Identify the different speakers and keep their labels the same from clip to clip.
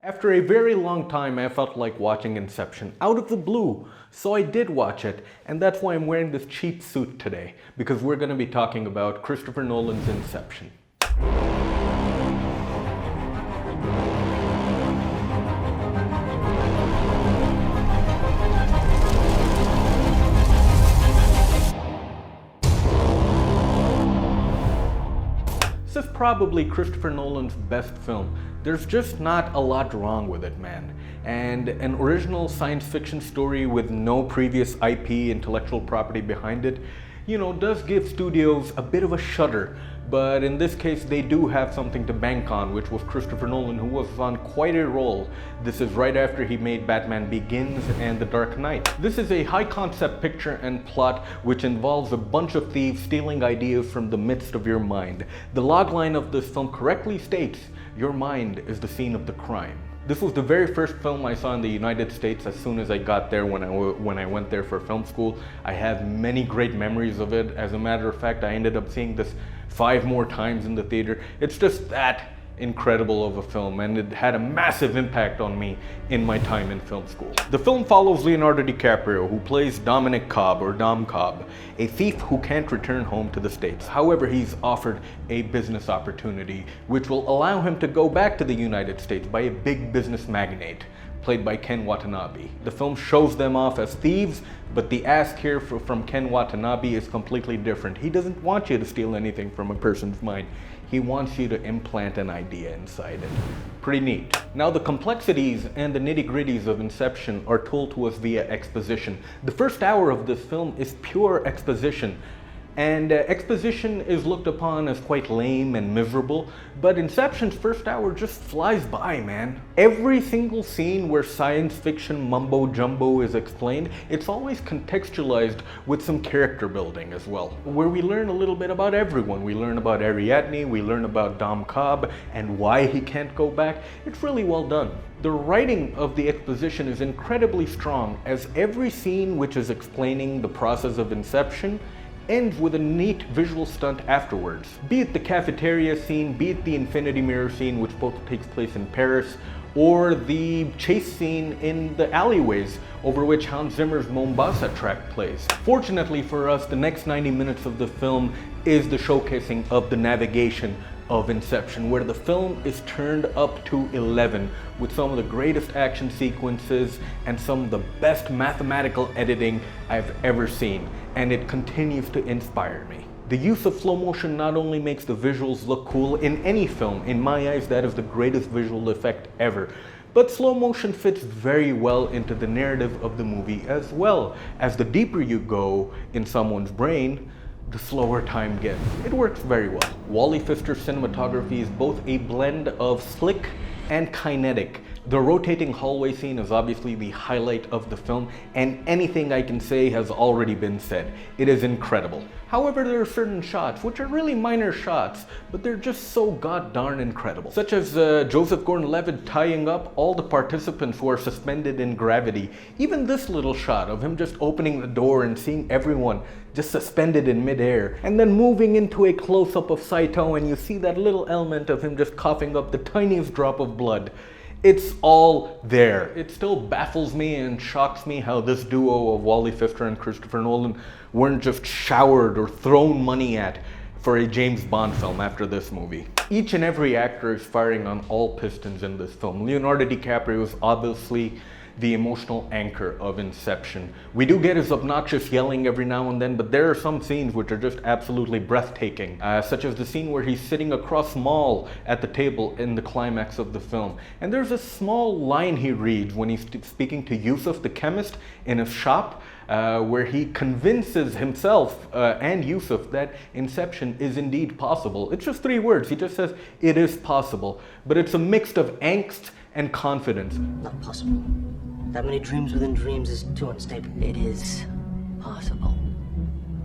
Speaker 1: After a very long time, I felt like watching Inception out of the blue, so I did watch it, and that's why I'm wearing this cheap suit today, because we're going to be talking about Christopher Nolan's Inception. This is probably Christopher Nolan's best film. There's just not a lot wrong with it, man. And an original science fiction story with no previous IP, intellectual property behind it, does give studios a bit of a shudder. But in this case, they do have something to bank on, which was Christopher Nolan, who was on quite a roll. This is right after he made Batman Begins and The Dark Knight. This is a high-concept picture and plot which involves a bunch of thieves stealing ideas from the midst of your mind. The logline of this film correctly states, "Your mind is the scene of the crime." This was the very first film I saw in the United States as soon as I got there when I went there for film school. I have many great memories of it. As a matter of fact, I ended up seeing this 5 more times in the theater. It's just that incredible of a film, and it had a massive impact on me in my time in film school. The film follows Leonardo DiCaprio, who plays Dominic Cobb, or Dom Cobb, a thief who can't return home to the States. However, he's offered a business opportunity which will allow him to go back to the United States by a big business magnate, played by Ken Watanabe. The film shows them off as thieves, but the ask here from Ken Watanabe is completely different. He doesn't want you to steal anything from a person's mind. He wants you to implant an idea inside it. Pretty neat. Now, the complexities and the nitty-gritties of Inception are told to us via exposition. The first hour of this film is pure exposition. And exposition is looked upon as quite lame and miserable, but Inception's first hour just flies by, man. Every single scene where science fiction mumbo-jumbo is explained, it's always contextualized with some character building as well, where we learn a little bit about everyone. We learn about Ariadne, we learn about Dom Cobb, and why he can't go back. It's really well done. The writing of the exposition is incredibly strong, as every scene which is explaining the process of Inception ends with a neat visual stunt afterwards. Be it the cafeteria scene, be it the infinity mirror scene, which both takes place in Paris, or the chase scene in the alleyways over which Hans Zimmer's Mombasa track plays. Fortunately for us, the next 90 minutes of the film is the showcasing of the navigation of Inception, where the film is turned up to 11 with some of the greatest action sequences and some of the best mathematical editing I've ever seen, and it continues to inspire me. The use of slow motion not only makes the visuals look cool in any film, in my eyes that is the greatest visual effect ever, but slow motion fits very well into the narrative of the movie as well. As the deeper you go in someone's brain, the slower time gets. It works very well. Wally Pfister's cinematography is both a blend of slick and kinetic. The rotating hallway scene is obviously the highlight of the film, and anything I can say has already been said. It is incredible. However, there are certain shots, which are really minor shots, but they're just so god-darn incredible. Such as Joseph Gordon-Levitt tying up all the participants who are suspended in gravity. Even this little shot of him just opening the door and seeing everyone just suspended in midair, and then moving into a close-up of Saito, and you see that little element of him just coughing up the tiniest drop of blood. It's all there. It still baffles me and shocks me how this duo of Wally Pfister and Christopher Nolan weren't just showered or thrown money at for a James Bond film after this movie. Each and every actor is firing on all pistons in this film. Leonardo DiCaprio is obviously the emotional anchor of Inception. We do get his obnoxious yelling every now and then, but there are some scenes which are just absolutely breathtaking, such as the scene where he's sitting across Maul at the table in the climax of the film. And there's a small line he reads when he's speaking to Yusuf, the chemist, in his shop, where he convinces himself and Yusuf that Inception is indeed possible. It's just 3 words. He just says, "It is possible." But it's a mix of angst and confidence.
Speaker 2: Not possible. That many dreams within dreams is too unstable. It is possible.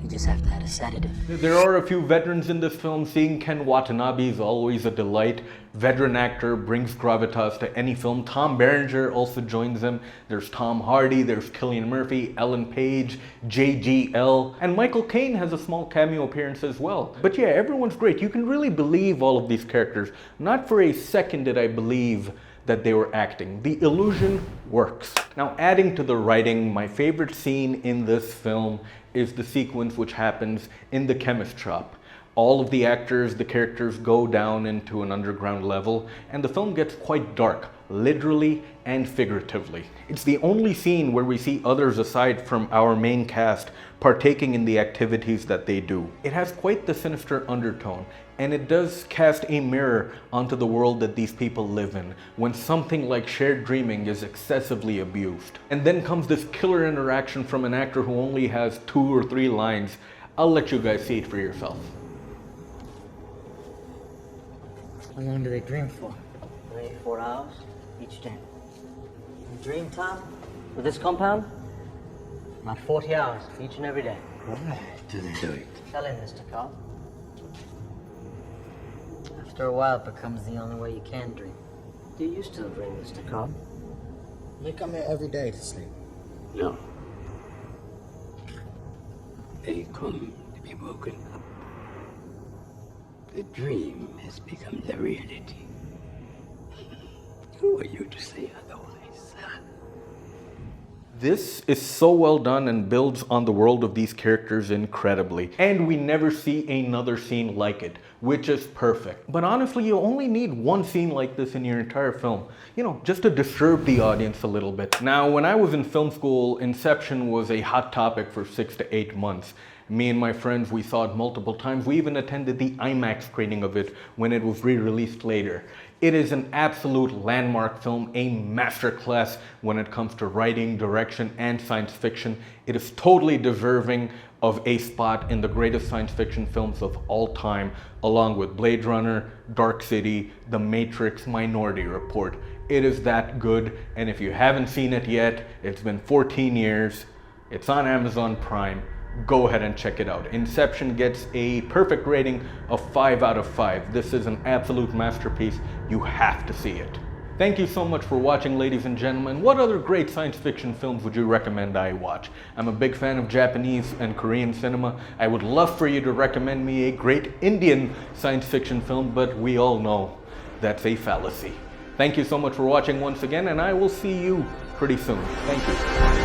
Speaker 2: You just have to add a sedative.
Speaker 1: There are a few veterans in this film. Seeing Ken Watanabe is always a delight. Veteran actor brings gravitas to any film. Tom Berenger also joins them. There's Tom Hardy, there's Cillian Murphy, Ellen Page, JGL, and Michael Caine has a small cameo appearance as well. But yeah, everyone's great. You can really believe all of these characters. Not for a second did I believe that they were acting. The illusion works. Now, adding to the writing, my favorite scene in this film is the sequence which happens in the chemist shop. All of the actors, the characters go down into an underground level, and the film gets quite dark, literally and figuratively. It's the only scene where we see others aside from our main cast partaking in the activities that they do. It has quite the sinister undertone, and it does cast a mirror onto the world that these people live in, when something like shared dreaming is excessively abused. And then comes this killer interaction from an actor who only has 2 or 3 lines. I'll let you guys see it for yourself.
Speaker 2: How long do they dream for? 24 hours each day. In dream time, with this compound, about 40 hours each and every day.
Speaker 3: Why do they do it?
Speaker 2: Tell him, Mr. Cobb. After a while, it becomes the only way you can dream. Do you still dream, Mr. Cobb?
Speaker 3: They come here every day to sleep.
Speaker 4: No. They come to be woken up. The dream has become the reality. Who are you to say otherwise?
Speaker 1: This is so well done and builds on the world of these characters incredibly. And we never see another scene like it, which is perfect. But honestly, you only need one scene like this in your entire film, you know, just to disturb the audience a little bit. Now, when I was in film school, Inception was a hot topic for 6 to 8 months. Me and my friends, we saw it multiple times. We even attended the IMAX screening of it when it was re-released later. It is an absolute landmark film, a masterclass when it comes to writing, direction, and science fiction. It is totally deserving of a spot in the greatest science fiction films of all time, along with Blade Runner, Dark City, The Matrix, Minority Report. It is that good, and if you haven't seen it yet, it's been 14 years, it's on Amazon Prime. Go ahead and check it out. Inception gets a perfect rating of 5 out of 5. This is an absolute masterpiece. You have to see it. Thank you so much for watching, ladies and gentlemen. What other great science fiction films would you recommend I watch? I'm a big fan of Japanese and Korean cinema. I would love for you to recommend me a great Indian science fiction film, but we all know that's a fallacy. Thank you so much for watching once again, and I will see you pretty soon. Thank you.